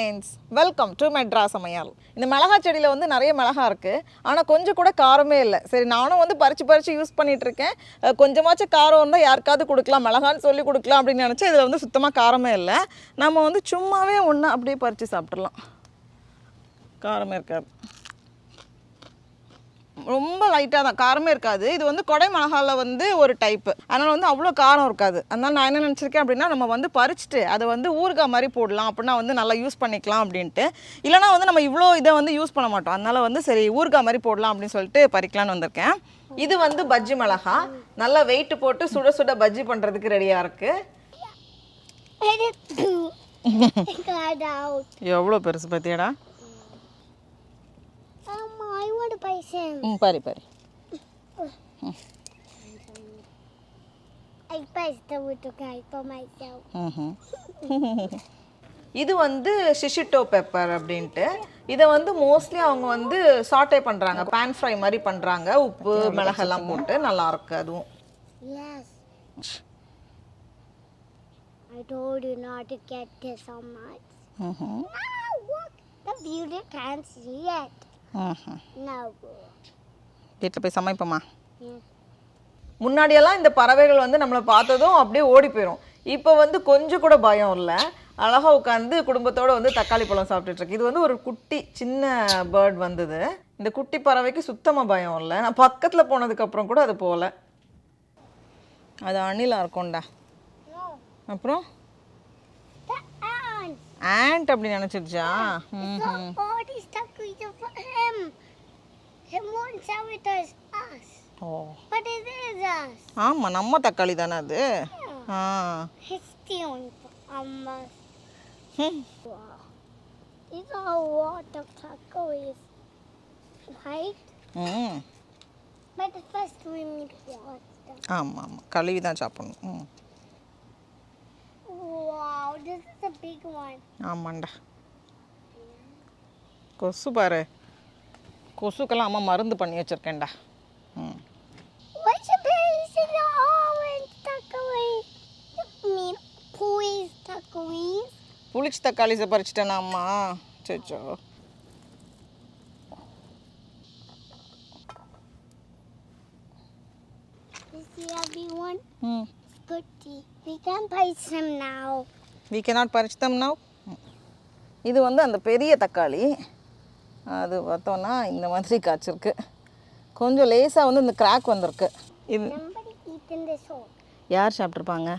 Friends, welcome to metro சமையல். இந்த மிளகா செடியில் வந்து நிறைய மிளகா இருக்குது, ஆனால் கொஞ்சம் கூட காரமே இல்லை. சரி, நானும் வந்து பறித்து யூஸ் பண்ணிகிட்ருக்கேன். கொஞ்சமாச்சும் காரம் இருந்தால் யாருக்காவது கொடுக்கலாம், மிளகான்னு சொல்லி கொடுக்கலாம் அப்படின்னு நினச்சா இதில் வந்து சுத்தமாக காரமே இல்லை. நம்ம வந்து சும்மாவே ஒன்று அப்படியே பறித்து சாப்பிட்றலாம், காரமே இருக்காது. ரொம்ப லைட்டாக தான், காரமே இருக்காது. இது வந்து கொடை மிளகாவில் வந்து ஒரு டைப்பு, அதனால் வந்து அவ்வளோ காரம் இருக்காது. அதனால் நான் என்ன நினச்சிருக்கேன் அப்படின்னா, நம்ம வந்து பறிச்சுட்டு அதை வந்து ஊறுகாய் மாதிரி போடலாம், அப்படின்னா வந்து நல்லா யூஸ் பண்ணிக்கலாம் அப்படின்ட்டு. இல்லைனா வந்து நம்ம இவ்வளோ இதை வந்து யூஸ் பண்ண மாட்டோம், அதனால் வந்து சரி ஊறுகாய் மாதிரி போடலாம் அப்படின்னு சொல்லிட்டு பறிக்கலான்னு வந்திருக்கேன். இது வந்து பஜ்ஜி மிளகா, நல்லா வெயிட் போட்டு சுட சுட பஜ்ஜி பண்ணுறதுக்கு ரெடியாக இருக்குது. எவ்வளோ பெருசு பார்த்தியாடா? பாரி பாரி. இது வந்து ஷிஷிட்டோ பெப்பர் அப்படின்ட்டு. இதை வந்து மோஸ்ட்லி அவங்க வந்து சாட்டே பண்ணுறாங்க, பேன் ஃப்ரை மாதிரி பண்ணுறாங்க, உப்பு மிளகெல்லாம் போட்டு. நல்லா இருக்கு அதுவும். I told you not to get this so much. No, look, the beauty can't see it. No. வீட்டில் போய் சமைப்போமா? முன்னாடியெல்லாம் இந்த பறவைகள் வந்து நம்மளை பார்த்ததும் அப்படியே ஓடி போயிடும். இப்போ வந்து கொஞ்சம் கூட பயம் இல்லை, அழகாக உட்காந்து குடும்பத்தோடு வந்து தக்காளி பழம் சாப்பிட்டுட்ருக்கு. இது வந்து ஒரு குட்டி சின்ன பேர்ட் வந்தது. இந்த குட்டி பறவைக்கு சுத்தமாக பயம் இல்லை. நான் பக்கத்தில் போனதுக்கப்புறம் கூட அது போகல. அது அணிலாக இருக்கும்டா. அப்புறம் ஆண்ட் அப்படி நினைச்சிருச்சா? ஆமா, நம்ம தக்காளி தானே அது. ஆமா ஆமா, கழுவி தான் சாப்பிடணும். Wow, this is a big one. ஆமாண்டா. கொசு பாரு, கொசுக்கெல்லாம் அம்மா மருந்து பண்ணி வச்சிருக்கேன்டா. What's a piece in the orange takeaway? I mean, please takeaways. புளிச்ச தக்காளி பறிச்சிட்டேனா அம்மா? சச்சோ. You see everyone? Goody. We can purge them now. We cannot purge them now. இது வந்து அந்த பெரிய தக்காளி. அது பார்த்தோன்னா இந்த மாதிரி காய்ச்சிருக்கு. கொஞ்சம் லேசாக வந்து இந்த கிராக் வந்திருக்கு. இது Somebody eaten this whole. யார் சாப்பிட்ருப்பாங்க?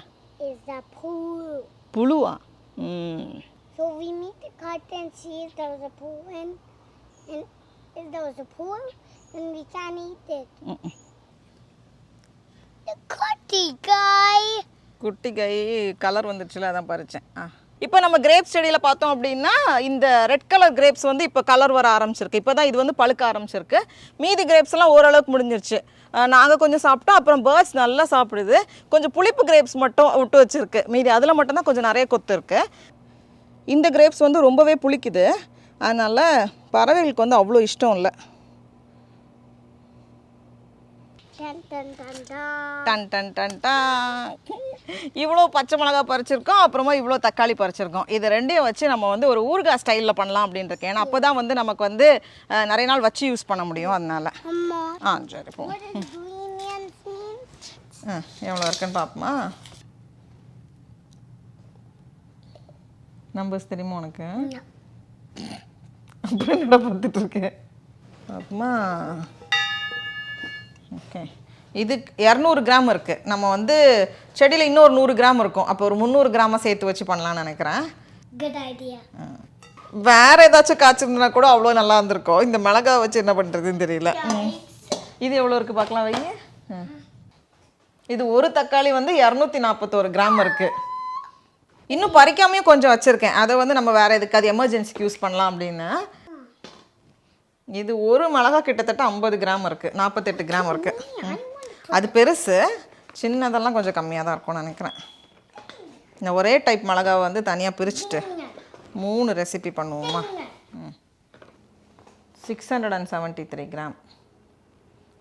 Is the poo. புழுவா? So we need to cut and see if there was a poo and if there was a poo, then we can eat it. The cutie guy. குட்டி கை colour வந்துடுச்சுல, அதான் பறிச்சேன். இப்போ நம்ம grapes செடியில் பார்த்தோம் அப்படின்னா இந்த red colour grapes வந்து இப்போ கலர் வர ஆரம்பிச்சிருக்கு. இப்போ தான் இது வந்து பழுக்க ஆரம்பிச்சிருக்கு. மீதி கிரேப்ஸ் எல்லாம் ஓரளவுக்கு முடிஞ்சிருச்சு. நாங்கள் கொஞ்சம் சாப்பிட்டோம், அப்புறம் பேர்ட்ஸ் நல்லா சாப்பிடுது. கொஞ்சம் புளிப்பு கிரேப்ஸ் மட்டும் விட்டு வச்சுருக்கு, மீதி அதில் மட்டும்தான் கொஞ்சம் நிறைய கொத்து இருக்குது. இந்த கிரேப்ஸ் வந்து ரொம்பவே புளிக்குது, அதனால் பறவைகளுக்கு வந்து அவ்வளோ இஷ்டம் இல்லை. Done done done done. இவ்வளோ பச்சை மிளகா பறிச்சிருக்கோம், அப்புறமா இவ்வளோ தக்காளி பறிச்சிருக்கோம். இது ரெண்டையும் வச்சு நம்ம வந்து ஒரு ஊறுகாய் ஸ்டைலில் பண்ணலாம் அப்படின்னு இருக்கேன். ஏன்னா அப்போ தான் வந்து நமக்கு வந்து நிறைய நாள் வச்சு யூஸ் பண்ண முடியும், அதனால. சரி போ. எவ்வளோ இருக்குன்னு பார்ப்போமா? நம்பர்ஸ் தெரியுமா உனக்கு? அப்புறம் என்னடா பார்த்துட்டு இருக்கேன், பார்ப்போமா? ஓகே, இது 200 கிராம் இருக்குது. நம்ம வந்து செடியில் இன்னொரு 100 கிராம் இருக்கும், அப்போ ஒரு 300 கிராமாக சேர்த்து வச்சு பண்ணலான்னு நினைக்கிறேன். Good idea. வேறு ஏதாச்சும் காய்ச்சிருந்தா கூட அவ்வளோ நல்லா இருந்திருக்கும். இந்த மிளகா வச்சு என்ன பண்ணுறதுன்னு தெரியல. இது எவ்வளோ இருக்குது பார்க்கலாம் வை. இது ஒரு தக்காளி வந்து 241 கிராம் இருக்குது. இன்னும் பறிக்காமையும் கொஞ்சம் வச்சுருக்கேன், அதை வந்து நம்ம வேறு எதுக்காது எமர்ஜென்சிக்கு யூஸ் பண்ணலாம் அப்படின்னு. இது ஒரு மிளகா கிட்டத்தட்ட 50 கிராம் இருக்குது, 48 கிராம் இருக்குது. அது பெருசு, சின்னதெல்லாம் கொஞ்சம் கம்மியாக தான் இருக்கும்னு நினைக்கிறேன். இந்த ஒரே டைப் மிளகாவை வந்து தனியாக பிரிச்சுட்டு 3 ரெசிபி பண்ணுவோமா? 673 கிராம்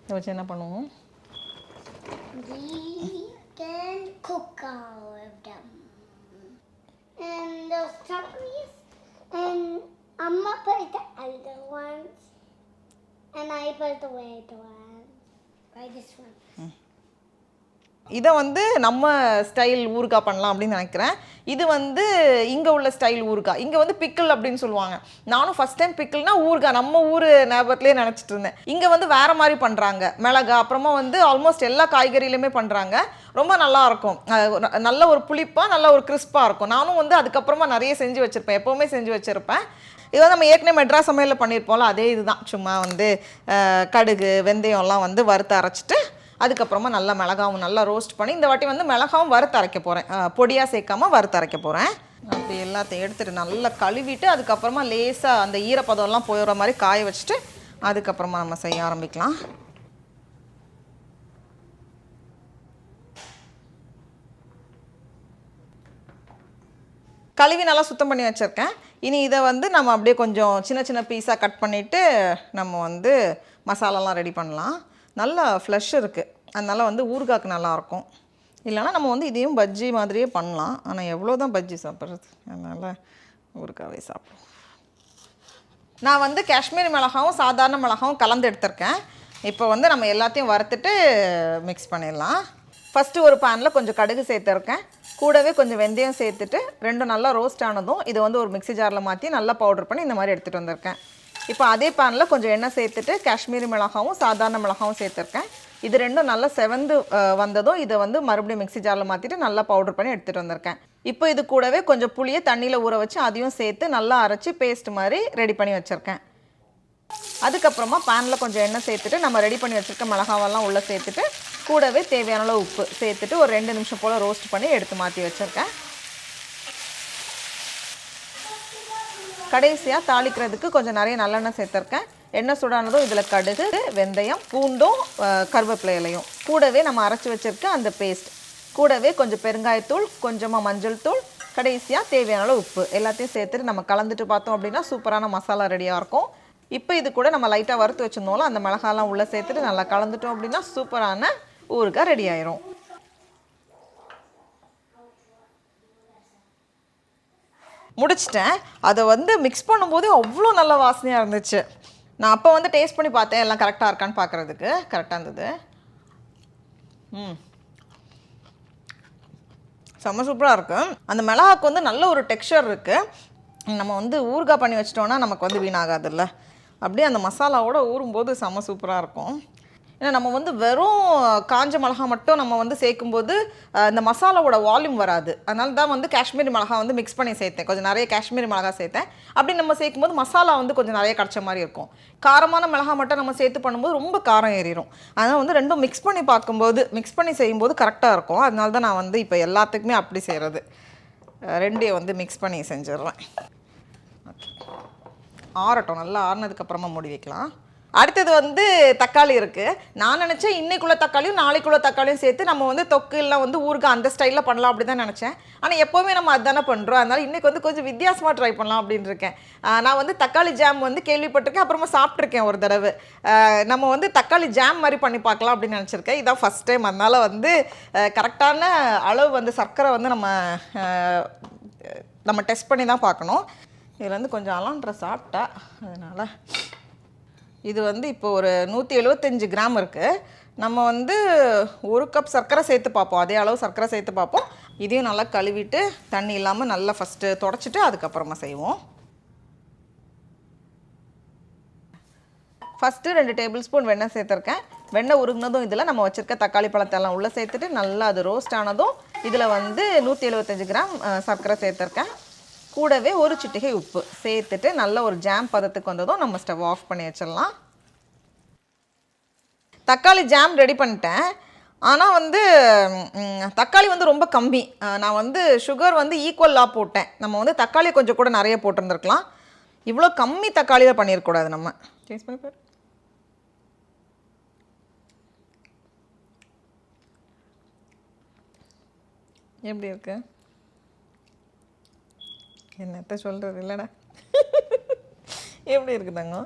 இதை வச்சு என்ன பண்ணுவோம்? We can cook all of them. And those chocolates, And Amma put the other ones. And I put the red ones. Like this one. இதை வந்து நம்ம ஸ்டைல் ஊறுகாய் பண்ணலாம் அப்படின்னு நினைக்கிறேன். இது வந்து இங்கே உள்ள ஸ்டைல் ஊறுகாய். இங்கே வந்து பிக்கிள் அப்படின்னு சொல்லுவாங்க. நானும் ஃபஸ்ட் டைம் பிக்கிள்னா ஊறுகாய் நம்ம ஊர் ஞாபகத்துலேயே நினச்சிட்டு இருந்தேன். இங்கே வந்து வேறு மாதிரி பண்ணுறாங்க. மிளகாய் அப்புறமா வந்து ஆல்மோஸ்ட் எல்லா காய்கறியிலுமே பண்ணுறாங்க. ரொம்ப நல்லாயிருக்கும். நல்ல ஒரு புளிப்பாக நல்ல ஒரு கிறிஸ்பாக இருக்கும். நானும் வந்து அதுக்கப்புறமா நிறைய செஞ்சு வச்சுருப்பேன். எப்போவுமே செஞ்சு வச்சுருப்பேன். இது வந்து நம்ம ஏற்கனவே மெட்ராஸ் சமையலில் பண்ணியிருப்போம்ல, அதே இதுதான். சும்மா வந்து கடுகு வெந்தயம்லாம் வந்து வறுத்து அரைச்சிட்டு அதுக்கப்புறமா நல்லா மிளகாவும் நல்லா ரோஸ்ட் பண்ணி, இந்த வாட்டி வந்து மிளகாவும் வறுத்து அரைக்க போகிறேன். பொடியாக சேர்க்காமல் வறுத்து அரைக்க போகிறேன். அப்படி எல்லாத்தையும் எடுத்துகிட்டு நல்லா கழுவிட்டு அதுக்கப்புறமா லேசாக அந்த ஈரப்பதம்லாம் போயிடுற மாதிரி காய வச்சுட்டு அதுக்கப்புறமா நம்ம செய்ய ஆரம்பிக்கலாம். கழுவி நல்லா சுத்தம் பண்ணி வச்சுருக்கேன். இனி இதை வந்து நம்ம அப்படியே கொஞ்சம் சின்ன சின்ன பீஸாக கட் பண்ணிவிட்டு நம்ம வந்து மசாலாலாம் ரெடி பண்ணலாம். நல்லா ஃப்ளஷ் இருக்குது, அதனால் வந்து ஊறுகாய்க்கு நல்லாயிருக்கும். இல்லைனா நம்ம வந்து இதையும் பஜ்ஜி மாதிரியே பண்ணலாம். ஆனால் எவ்வளோ தான் பஜ்ஜி சாப்பிட்றது, அதனால் ஊறுகாவே சாப்பிடுவோம். நான் வந்து காஷ்மீரி மிளகாவும் சாதாரண மிளகாவும் கலந்து எடுத்திருக்கேன். இப்போ வந்து நம்ம எல்லாத்தையும் வறுத்துட்டு மிக்ஸ் பண்ணிடலாம். ஃபஸ்ட்டு ஒரு பேனில் கொஞ்சம் கடுகு சேர்த்துருக்கேன். கூடவே கொஞ்சம் வெந்தயம் சேர்த்துட்டு ரெண்டும் நல்லா ரோஸ்ட் ஆனதும் இதை வந்து ஒரு மிக்ஸி ஜாரில் மாற்றி நல்லா பவுடர் பண்ணி இந்த மாதிரி எடுத்துகிட்டு வந்திருக்கேன். இப்போ அதே பேனில் கொஞ்சம் எண்ணெய் சேர்த்துட்டு காஷ்மீரி மிளகாவும் சாதாரண மிளகாவும் சேர்த்துருக்கேன். இது ரெண்டும் நல்லா செவந்து வந்ததும் இதை வந்து மறுபடியும் மிக்ஸி ஜாரில் மாற்றிட்டு நல்லா பவுடர் பண்ணி எடுத்துகிட்டு வந்திருக்கேன். இப்போ இது கூடவே கொஞ்சம் புளியை தண்ணியில் ஊற வச்சு அதையும் சேர்த்து நல்லா அரைச்சி பேஸ்ட் மாதிரி ரெடி பண்ணி வச்சுருக்கேன். அதுக்கப்புறமா பேனில் கொஞ்சம் எண்ணெய் சேர்த்துட்டு நம்ம ரெடி பண்ணி வச்சுருக்க மிளகாவெல்லாம் உள்ளே சேர்த்துட்டு கூடவே தேவையான அளவு உப்பு சேர்த்துட்டு ஒரு 2 நிமிஷம் போல் ரோஸ்ட் பண்ணி எடுத்து மாற்றி வச்சுருக்கேன். கடைசியாக தாளிக்கிறதுக்கு கொஞ்சம் நிறைய நல்லெண்ணெய் சேர்த்துருக்கேன். எண்ணெய் சுடானதும் இதில் கடுகு வெந்தயம் பூண்டும் கருவேப்பிலை இலையும் கூடவே நம்ம அரைச்சி வச்சுருக்க அந்த பேஸ்ட் கூடவே கொஞ்சம் பெருங்காயத்தூள் கொஞ்சமாக மஞ்சள் தூள் கடைசியாக தேவையான அளவு உப்பு எல்லாத்தையும் சேர்த்துட்டு நம்ம கலந்துட்டு பார்த்தோம் அப்படின்னா சூப்பரான மசாலா ரெடியாக இருக்கும். இப்போ இது கூட நம்ம லைட்டாக வறுத்து வச்சுருந்தோம்ல அந்த மிளகாலாம் உள்ளே சேர்த்துட்டு நல்லா கலந்துட்டோம் அப்படின்னா சூப்பரான ஊறுகாய் ரெடி ஆயிரும். முடிச்சிட்டேன். அதை வந்து மிக்ஸ் பண்ணும்போதே அவ்வளோ நல்ல வாசனையாக இருந்துச்சு. நான் அப்போ வந்து டேஸ்ட் பண்ணி பார்த்தேன் எல்லாம் கரெக்டாக இருக்கான்னு பார்க்குறதுக்கு. கரெக்டாக இருந்தது. செம்ம சூப்பராக இருக்குது. அந்த மிளகாக்கு வந்து நல்ல ஒரு டெக்ஸ்சர் இருக்குது. நம்ம வந்து ஊறுகாய் பண்ணி வச்சிட்டோன்னா நமக்கு வந்து வீணாகாதுல்ல. அப்படியே அந்த மசாலாவோடு ஊறும்போது செம்ம சூப்பராக இருக்கும். ஏன்னா நம்ம வந்து வெறும் காஞ்ச மிளகா மட்டும் நம்ம வந்து சேர்க்கும்போது இந்த மசாலாவோட வால்யூம் வராது. அதனால தான் வந்து காஷ்மீரி மிளகா வந்து மிக்ஸ் பண்ணி சேர்த்தேன். கொஞ்சம் நிறைய காஷ்மீரி மிளகா சேர்த்தேன். அப்படி நம்ம சேர்க்கும்போது மசாலா வந்து கொஞ்சம் நிறைய கிடச்ச மாதிரி இருக்கும். காரமான மிளகா மட்டும் நம்ம சேர்த்து பண்ணும்போது ரொம்ப காரம் ஏறிடும். அதனால் வந்து ரெண்டும் மிக்ஸ் பண்ணி செய்யும்போது கரெக்டாக இருக்கும். அதனால தான் நான் வந்து இப்போ எல்லாத்துக்குமே அப்படி செய்கிறது. ரெண்டையும் வந்து மிக்ஸ் பண்ணி செஞ்சிடுறேன். ஆறட்டும், நல்லா ஆறினதுக்கப்புறமா மூடி வைக்கலாம். அடுத்தது வந்து தக்காளி இருக்குது. நான் நினச்சேன் இன்றைக்குள்ள தக்காளியும் நாளைக்குள்ள தக்காளியும் சேர்த்து நம்ம வந்து தொக்கு எல்லாம் வந்து ஊறுகாய் அந்த ஸ்டைலில் பண்ணலாம் அப்படி தான் நினச்சேன். ஆனால் எப்போவுமே நம்ம அதுதானே பண்ணுறோம். அதனால் இன்றைக்கி வந்து கொஞ்சம் வித்தியாசமாக ட்ரை பண்ணலாம் அப்படின்னு இருக்கேன். நான் வந்து தக்காளி ஜாம் வந்து கேள்விப்பட்டிருக்கேன், அப்புறமா சாப்பிட்ருக்கேன் ஒரு தடவை. நம்ம வந்து தக்காளி ஜாம் மாதிரி பண்ணி பார்க்கலாம் அப்படின்னு நினச்சிருக்கேன். இதான் ஃபஸ்ட் டைம். அதனால் வந்து கரெக்டான அளவு வந்து சர்க்கரை வந்து நம்ம டெஸ்ட் பண்ணி தான் பார்க்கணும். இதில் வந்து கொஞ்சம் அலாண்ட்ரா சாப்பிட்டா அதனால் இது வந்து இப்போ ஒரு 175 கிராம் இருக்குது. நம்ம வந்து 1 கப் சர்க்கரை சேர்த்து பார்ப்போம். அதே அளவு சர்க்கரை சேர்த்து பார்ப்போம். இதையும் நல்லா கழுவிட்டு தண்ணி இல்லாமல் நல்லா ஃபஸ்ட்டு தொடச்சிட்டு அதுக்கப்புறமா செய்வோம். ஃபஸ்ட்டு 2 டேபிள் ஸ்பூன் வெண்ணெய் சேர்த்துருக்கேன். வெண்ணெய் உருகுனதும் இதில் நம்ம வச்சுருக்க தக்காளி பழத்தெல்லாம் உள்ளே சேர்த்துட்டு நல்லா அது ரோஸ்ட் ஆனதும் இதில் வந்து 175 கிராம் சர்க்கரை சேர்த்துருக்கேன். கூடவே ஒரு சிட்டிகை உப்பு சேர்த்துட்டு நல்ல ஒரு ஜாம் பதத்துக்கு வந்ததும் நம்ம ஸ்டவ் ஆஃப் பண்ணி வச்சிடலாம். தக்காளி ஜாம் ரெடி பண்ணிட்டேன். ஆனால் வந்து தக்காளி வந்து ரொம்ப கம்மி. நான் வந்து சுகர் வந்து ஈக்குவலாக போட்டேன். நம்ம வந்து தக்காளி கொஞ்சம் கூட நிறைய போட்டிருந்துருக்கலாம். இவ்வளோ கம்மி தக்காளியில் பண்ணிடக்கூடாது. நம்ம டேஸ்ட் பண்ணி பாரு. எப்படி இருக்கு? என்னத்த சொல்கிறது இல்லைடா. எப்படி இருக்குதாங்க?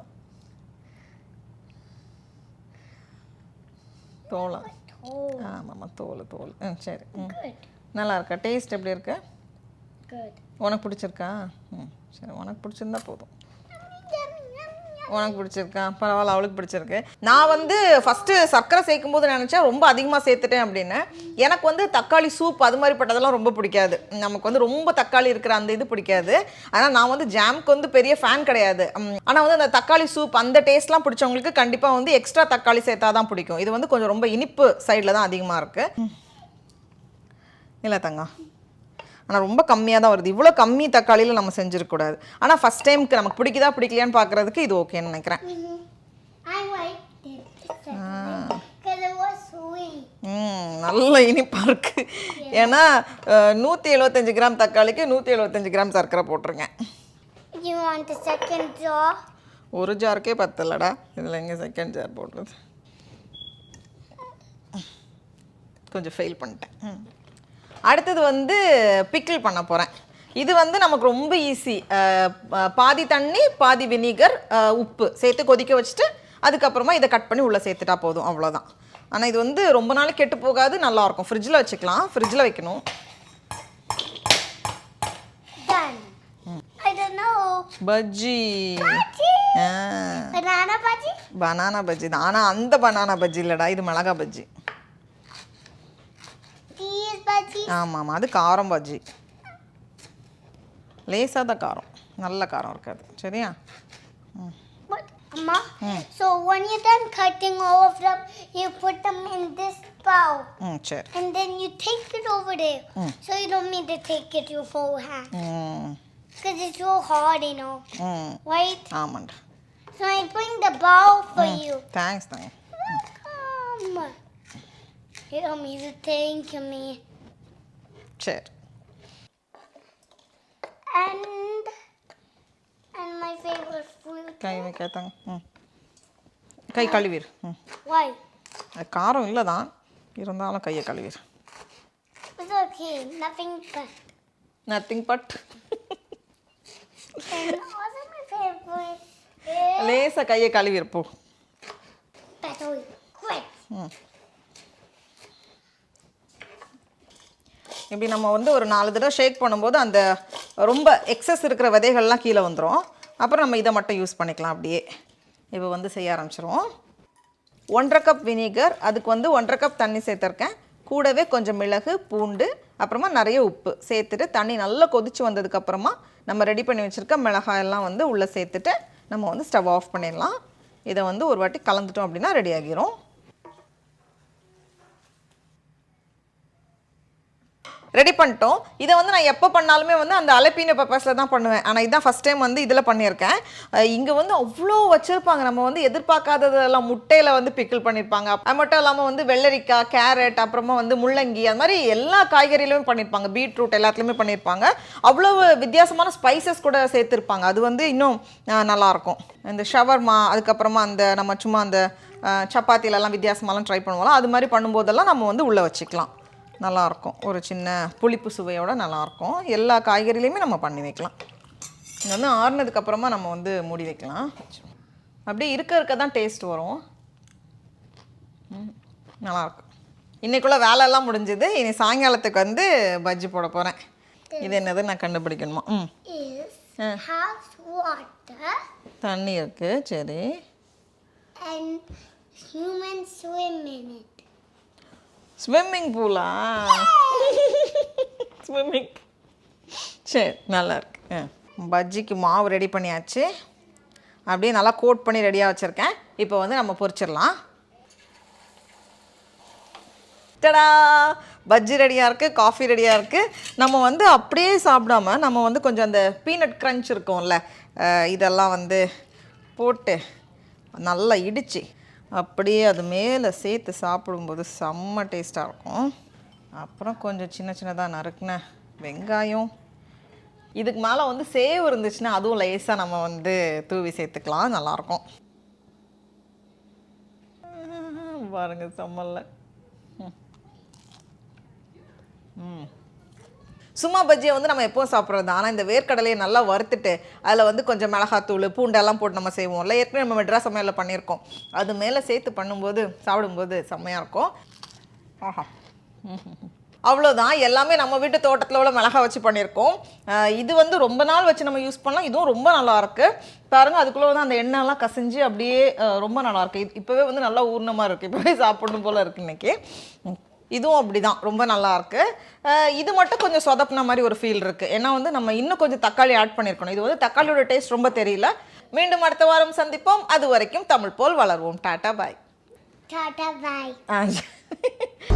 தோலா? ஆமாம்மா, தோல். சரி. நல்லா இருக்கா? டேஸ்ட் எப்படி இருக்கு? good. உனக்கு பிடிச்சிருக்கா? சரி, உனக்கு பிடிச்சிருந்தா போதும். உனக்கு பிடிச்சிருக்கா? பரவாயில்ல, அவளுக்கு பிடிச்சிருக்கு. நான் வந்து ஃபஸ்ட்டு சர்க்கரை சேர்க்கும் போது நினச்சேன் ரொம்ப அதிகமாக சேர்த்துட்டேன் அப்படின்னு. எனக்கு வந்து தக்காளி சூப் அது மாதிரி பட்டதெல்லாம் ரொம்ப பிடிக்காது. நமக்கு வந்து ரொம்ப தக்காளி இருக்கிற அந்த இது பிடிக்காது. ஆனால் நான் வந்து ஜாமுக்கு வந்து பெரிய ஃபேன் கிடையாது. ஆனால் வந்து அந்த தக்காளி சூப் அந்த டேஸ்ட்லாம் பிடிச்சவங்களுக்கு கண்டிப்பாக வந்து எக்ஸ்ட்ரா தக்காளி சேர்த்தா தான் பிடிக்கும். இது வந்து கொஞ்சம் ரொம்ப இனிப்பு சைடில் தான் அதிகமாக இருக்குது. இல்லை தங்கம், ஆனால் ரொம்ப கம்மியாக தான் வருது. இவ்வளோ கம்மி தக்காளியில் நம்ம செஞ்சுருக்கக்கூடாது. ஆனால் ஃபஸ்ட் டைமுக்கு நமக்கு பிடிக்குதா பிடிக்கலையான்னு பார்க்குறதுக்கு இது ஓகேன்னு நினைக்கிறேன். நல்ல இனிப்பாக இருக்குது. ஏன்னா 175 கிராம் தக்காளிக்கு 175 கிராம் சர்க்கரை போட்டிருக்கேன். ஒரு ஜாருக்கே பத்தலடா, இதில் எங்கே செகண்ட் ஜார் போடுறது? கொஞ்சம் ஃபெயில் பண்ணிட்டேன். அடுத்தது வந்து பிக்கிள் பண்ண போகிறேன். இது வந்து நமக்கு ரொம்ப ஈஸி. பாதி தண்ணி பாதி வினிகர் உப்பு சேர்த்து கொதிக்க வச்சுட்டு அதுக்கப்புறமா இதை கட் பண்ணி உள்ளே சேர்த்துட்டா போதும், அவ்வளோதான். ஆனால் இது வந்து ரொம்ப நாள் கெட்டு போகாது, நல்லாயிருக்கும். ஃப்ரிட்ஜில் வச்சுக்கலாம், ஃப்ரிட்ஜில் வைக்கணும். பஜ்ஜி, பனானா பஜ்ஜி தான். ஆனால் அந்த பனானா பஜ்ஜி இல்லைடா, இது மிளகா பஜ்ஜி. ஆமாம், அது காரம் பஜ்ஜி. லேசாக தான் காரம், நல்ல காரம் இருக்காது. சரியா? Amma, so when you're done cutting all of them, you put them in this bowl. Sure. And then you take it over there. So you don't need to take it your full hand. Because it's so hard, you know. Right? Amanda. So I bring the bowl for you. Thanks, thanks. Welcome. You don't need to thank me. Sure. And my favorite fruit. Guy வைக்காதாங்க. Guy கழுவிரு. Why? காரம் இல்லை தான், இருந்தாலும் கையை கழுவிரு. It's okay. Nothing but. Nothing but. And also my favorite லேசாக கையை கழுவிரு போ. Battery. Quick. இப்படி நம்ம வந்து ஒரு 4 தடவை ஷேக் பண்ணும்போது அந்த ரொம்ப எக்ஸஸ் இருக்கிற விதைகள்லாம் கீழே வந்துடும். அப்புறம் நம்ம இதை மட்டும் யூஸ் பண்ணிக்கலாம் அப்படியே. இப்போ வந்து செய்ய ஆரம்பிச்சிருவோம். 1.5 கப் வினிகர், அதுக்கு வந்து 1.5 கப் தண்ணி சேர்த்துருக்கேன். கூடவே கொஞ்சம் மிளகு, பூண்டு, அப்புறமா நிறைய உப்பு சேர்த்துட்டு தண்ணி நல்லா கொதிச்சு வந்ததுக்கப்புறமா நம்ம ரெடி பண்ணி வச்சுருக்க மிளகாயெல்லாம் வந்து உள்ளே சேர்த்துட்டு நம்ம வந்து ஸ்டவ் ஆஃப் பண்ணிடலாம். இதை வந்து ஒரு வாட்டி கலந்துட்டோம் அப்படின்னா ரெடி ஆகிரும். ரெடி பண்ணிட்டோம். இதை வந்து நான் எப்போ பண்ணாலுமே வந்து அந்த அலப்பீனோ பெப்பர்ஸில் தான் பண்ணுவேன். ஆனால் இதுதான் ஃபஸ்ட் டைம் வந்து இதில் பண்ணியிருக்கேன். இங்கே வந்து அவ்வளோ வச்சுருப்பாங்க, நம்ம வந்து எதிர்பார்க்காததெல்லாம். முட்டையில் வந்து பிக்கிள் பண்ணியிருப்பாங்க. அது மட்டும் இல்லாமல் வந்து வெள்ளரிக்காய், கேரட், அப்புறமா வந்து முள்ளங்கி, அது மாதிரி எல்லா காய்கறியிலுமே பண்ணியிருப்பாங்க. பீட்ரூட் எல்லாத்துலேயுமே பண்ணியிருப்பாங்க. அவ்வளோ வித்தியாசமான ஸ்பைசஸ் கூட சேர்த்துருப்பாங்க. அது வந்து இன்னும் நல்லாயிருக்கும். இந்த ஷவர்மா, அதுக்கப்புறமா அந்த நம்ம சும்மா அந்த சப்பாத்திலெல்லாம் வித்தியாசமாலாம் ட்ரை பண்ணுவோம்ல, அது மாதிரி பண்ணும்போதெல்லாம் நம்ம வந்து உள்ளே வச்சுக்கலாம். நல்லாயிருக்கும். ஒரு சின்ன புளிப்பு சுவையோடு நல்லாயிருக்கும். எல்லா காய்கறிலையுமே நம்ம பண்ணி வைக்கலாம். இது வந்து ஆறுனதுக்கப்புறமா நம்ம வந்து மூடி வைக்கலாம். அப்படியே இருக்க தான் டேஸ்ட் வரும். நல்லாயிருக்கும். இன்றைக்குள்ள வேலையெல்லாம் முடிஞ்சுது. இனி சாயங்காலத்துக்கு வந்து பஜ்ஜி போட போகிறேன். இது என்னது நான் கண்டுபிடிக்கணுமா? தண்ணி இருக்குது. சரி. And humans swim in it. Swimming பூலா? ஸ்விம்மிங். சரி, நல்லா இருக்கு. பஜ்ஜிக்கு மாவு ரெடி பண்ணியாச்சு. அப்படியே நல்லா கோட் பண்ணி ரெடியாக வச்சுருக்கேன். இப்போ வந்து நம்ம பொரிச்சிடலாம். டடா, பஜ்ஜி ரெடியாக இருக்குது, காஃபி ரெடியாக இருக்குது. நம்ம வந்து அப்படியே சாப்பிடாம நம்ம வந்து கொஞ்சம் அந்த பீனட் க்ரன்ச் இருக்கும்ல, இதெல்லாம் வந்து போட்டு நல்லா இடித்து அப்படியே அது மேலே சேர்த்து சாப்பிடும்போது செம்ம டேஸ்ட்டாக இருக்கும். அப்புறம் கொஞ்சம் சின்ன சின்னதாக நறுக்குன வெங்காயம், இதுக்கு மேலே வந்து சேவ் இருந்துச்சுன்னா அதுவும் லேசாக நம்ம வந்து தூவி சேர்த்துக்கலாம், நல்லாயிருக்கும். பாருங்க செம்மல்ல. சும்மா பஜ்ஜியை வந்து நம்ம எப்போவும் சாப்பிட்றது தான். ஆனால் இந்த வேர்க்கடலையை நல்லா வறுத்துட்டு அதில் வந்து கொஞ்சம் மிளகாத்தூள், பூண்டெல்லாம் போட்டு நம்ம செய்வோம்ல, ஏற்கனவே நம்ம மெட்ராஸ் சமையலில் பண்ணியிருக்கோம். அது மேலே சேர்த்து பண்ணும்போது சாப்பிடும்போது செம்மையாக இருக்கும். ஆஹா. அவ்வளோதான். எல்லாமே நம்ம வீட்டு தோட்டத்தில் உள்ள மிளகாய் வச்சு பண்ணியிருக்கோம். இது வந்து ரொம்ப நாள் வச்சு நம்ம யூஸ் பண்ணலாம். இதுவும் ரொம்ப நல்லா இருக்கு பாருங்க. அதுக்குள்ளே வந்து அந்த எண்ணெய்லாம் கசிஞ்சு அப்படியே ரொம்ப நல்லா இருக்கு. இப்போவே வந்து நல்லா ஊர்ணமாக இருக்குது. இப்போவே சாப்பிடணும் போல் இருக்குது இன்னைக்கு. இதுவும் அப்படிதான் ரொம்ப நல்லா இருக்கு. இது மட்டும் கொஞ்சம் சொதப்பின மாதிரி ஒரு ஃபீல் இருக்கு. ஏன்னா வந்து நம்ம இன்னும் கொஞ்சம் தக்காளி ஆட் பண்ணியிருக்கணும். இது வந்து தக்காளியோட டேஸ்ட் ரொம்ப தெரியல. மீண்டும் அடுத்த வாரம் சந்திப்போம். அது வரைக்கும் தமிழ் போல் வளர்வோம். டாடா பாய். Tata bye.